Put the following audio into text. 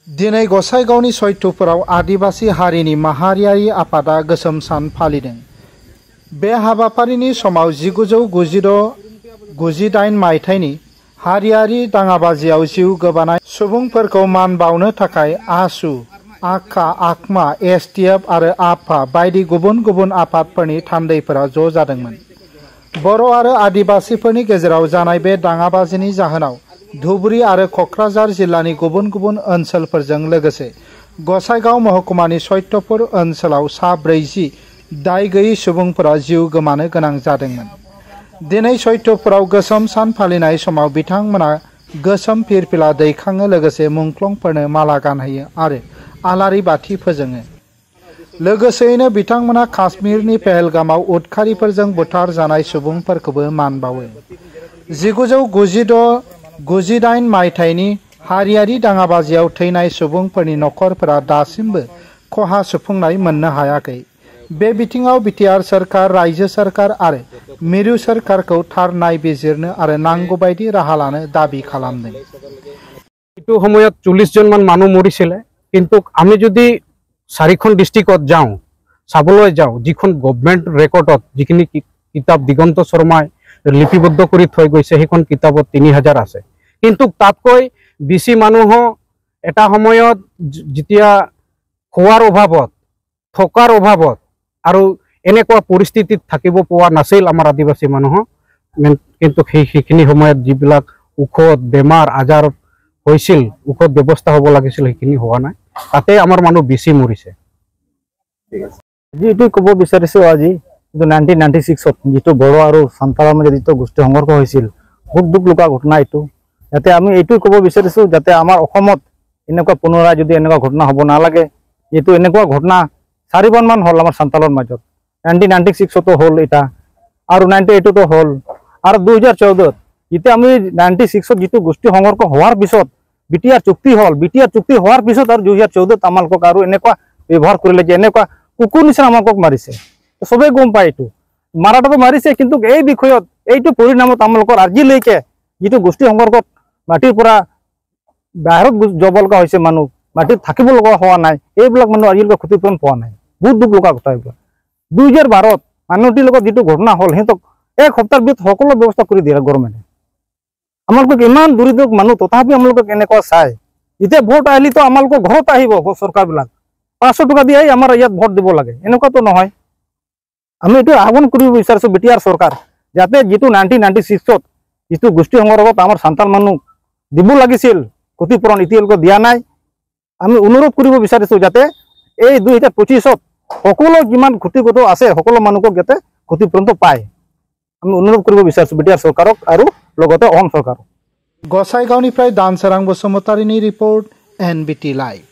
दिनै गसाइगावनि सयथुफोराव आदिबासी हारिनि माहारियारि आफादा गोसोम सान फालिदों। बे हाबाफारिनि समाव 1996-98 मायथाइनि हारियारि दाङाबाजियाव जिउ गोमानाय सुबुंफोरखौ मान बावनो थाखाय आसु, आखा, आखमा, एसटिएफ आरो आफा बायदि गुबुन गुबुन आफादफोरनि थान्दैफोरा ज' जादोंमोन। बर' आरो आदिबासीफोरनि गेजेराव जानाय बे दाङाबाजिनि जाहोनाव धुबुरी आरो क'क्राझार जिल्लानि गुबुन गुबुन ओनसोलफोरजों लोगोसे गसाइगाव महकुमानि सयथुपुर ओनसोलाव सा 40 दाय गैयै सुबुंफोरा जिउ गोमानो गोनां जादोंमोन। दिनै सयथुपुराव गोसोम सान फालिनाय समाव बिथांमोना गोसोम फिरफिला दैखाङो, लोगोसे मुंख्लंफोरनो माला गानहोयो आरो आलारि बाथि फोजोङो। लोगोसेयैनो बिथांमोना काश्मीरनि पहेलगामाव उदखारिफोरजों बुथार जानाय सुबुंफोरखौबो मान बावो। 1996-98 मायथाइनि हारियारि दाङाबाजियाव थैनाय सुबुंफोरनि नखरफोरा दासिमबो खहा सुफुंनाय मोननो हायाखै। बे बिथिङाव बिटिआर सरकार, रायजो सरकार आरो मिरु सरकारखौ थार नायबिजिरनो आरो नांगौ बायदि राहा लानो दाबी खालामदों। এইটো সময়ত 40 জন মান মানুহ মৰিছিলে, কিন্তু আমি যদি 4খন ডিস্ট্ৰিক্টত যাওঁ চাবলৈ যাওঁ, যিখন গভৰ্ণমেণ্ট ৰেকৰ্ডত যিখিনি কিতাপ দিগন্ত শৰ্মাই লিপিবদ্ধ কৰি থৈ গৈছে সেইখন কিতাপত 3000 আছে। কিন্তু তাতকৈ বেছি মানুহ এটা সময়ত যেতিয়া খোৱাৰ অভাৱত, থকাৰ অভাৱত আৰু এনেকুৱা পৰিস্থিতিত থাকিব পোৱা নাছিল আমাৰ আদিবাসী মানুহ। কিন্তু সেইখিনি সময়ত যিবিলাক ঔষধ বেমাৰ আজাৰ হৈছিল, ঔষধ ব্যৱস্থা হ'ব লাগিছিল, সেইখিনি হোৱা নাই। তাতে আমাৰ মানুহ বেছি মৰিছে। যিটো ক'ব বিচাৰিছোঁ আজি 1996ত যিটো বড়ো আৰু সান্তালৰ মাজত যিটো গোষ্ঠী সংঘৰ্ষ হৈছিল, বহুত দুখ লগা ঘটনা এইটো। যাতে আমি এইটোৱে ক'ব বিচাৰিছোঁ যাতে আমাৰ অসমত এনেকুৱা পুনৰাই যদি এনেকুৱা ঘটনা হ'ব নালাগে। যিটো এনেকুৱা ঘটনা 4 মান হ'ল আমাৰ সান্তালৰ মাজত। 1996তো হ'ল এটা, আৰু 98তো হ'ল, আৰু 2014ত যেতিয়া আমি 96ত যিটো গোষ্ঠী সংঘৰ্ষ হোৱাৰ পিছত বিটিআৰ চুক্তি হ'ল, বিটিআৰ চুক্তি হোৱাৰ পিছত আৰু 2014ত আমালোকক আৰু এনেকুৱা ব্যৱহাৰ কৰিলে যে এনেকুৱা কুকুৰ নিচিনা আমালোকক মাৰিছে। চবেই গম পায় এইটো মাৰাটোতো মাৰিছে, কিন্তু এই বিষয়ত এইটো পৰিণামত আমালোকৰ আজিলৈকে যিটো গোষ্ঠী সংঘৰ্ষত মাটিৰ পৰা বাহিৰত যাব লগা হৈছে, মানুহ মাটিত থাকিব লগা হোৱা নাই, এইবিলাক মানুহ আজিলৈকে ক্ষতিপূৰণ পোৱা নাই। বহুত দুখ লগা কথা এইবিলাক। 2012ত মানুহটিৰ লগত যিটো ঘটনা হ'ল, সিহঁতক 1 সপ্তাহৰ ভিতৰত সকলো ব্যৱস্থা কৰি দিয়ে গভৰ্ণমেণ্টে। আমালোকক ইমান দৰিদ্ৰ মানুহ তথাপি আমালোকক এনেকুৱা চায়। যেতিয়া ভোট আহিলেতো আমালোকৰ ঘৰত আহিব চৰকাৰবিলাক, 500 টকা দিয়ে আমাৰ ইয়াত ভোট দিব লাগে, এনেকুৱাতো নহয়। আমি এইটো আহ্বান কৰিব বিচাৰিছোঁ বিটিআৰ চৰকাৰ, যাতে যিটো 1996ত যিটো গোষ্ঠী সংঘৰ্ষত আমাৰ সান্তাল মানুহ দিব লাগিছিল ক্ষতিপূৰণ এতিয়ালৈকে দিয়া নাই। আমি অনুৰোধ কৰিব বিচাৰিছোঁ যাতে এই 2025ত সকলো যিমান ক্ষতিগ্ৰস্ত আছে সকলো মানুহক যাতে ক্ষতিপূৰণটো পায়। আমি অনুৰোধ কৰিব বিচাৰিছোঁ বিটিআৰ চৰকাৰক আৰু লগতে অসম চৰকাৰক। गसाइगावनिफ्राय दानसोरां बसुमतारीनि रिपर्ट, NBT लाइव।